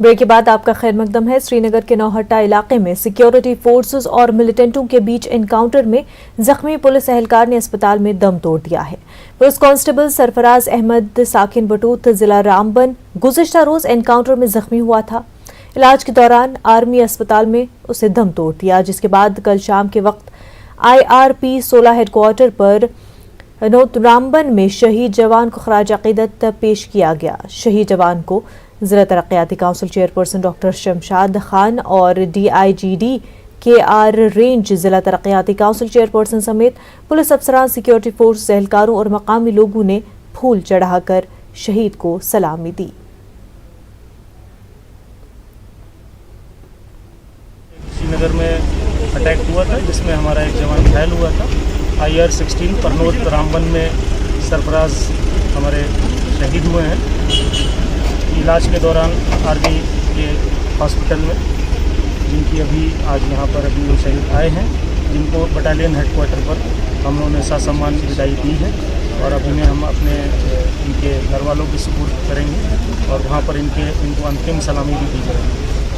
Break के बाद आपका खैर मकदम है। श्रीनगर के नौहट्टा इलाके में सिक्योरिटी फोर्सेस और मिलिटेंटों के बीच एनकाउंटर में जख्मी पुलिस एहलकार ने अस्पताल में दम तोड़ दिया है। पुलिस कांस्टेबल सरफराज अहमद साकिन बटूत जिला रामबन गुज़िश्ता रोज एनकाउंटर में जख्मी हुआ था। इलाज के दौरान आर्मी अस्पताल में उसे दम तोड़ दिया, जिसके बाद कल शाम के वक्त IRP 16 हेडक्वार्टर पर रामबन में शहीद जवान को खराज अकीदत पेश किया गया। शहीद जवान को जिला तरक्याती council chairperson doctor Shamshad Khan और DIGD KR रेंज जिला तरक्याती काउंसिल चेयरपर्सन समेत पुलिस अफसरान, सिक्योरिटी फोर्स एहलकारों और मकामी लोगों ने फूल चढ़ाकर शहीद को सलामी दी। श्रीनगर में अटैक हुआ था जिसमें हमारा एक जवान घायल हुआ था। IR-16 परनोद रामबन में सरफराज हमारे शहीद हुए हैं। इलाज के दौरान आर्मी के हॉस्पिटल में, जिनकी अभी आज यहाँ पर अभी वो शहीद आए हैं, जिनको बटालियन हेडक्वार्टर पर हम लोगों ने ससम्मान विदाई दी है और अभी में हम अपने इनके घर वालों की सुपुर्द करेंगे और वहाँ पर इनको अंतिम सलामी भी दी जाएगी।